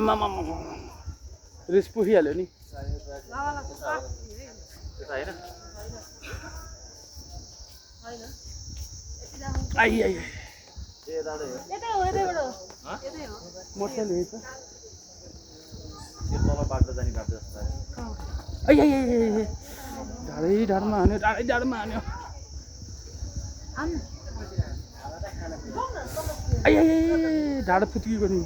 आम्मामामा रिस पुगिहाल्यो नि आइ आइ मोटरसाइकल आइ आइ आइ ढाडमा हान्यो ढाडमा हान्यो आइ आइ ढाड फुत्किएको नि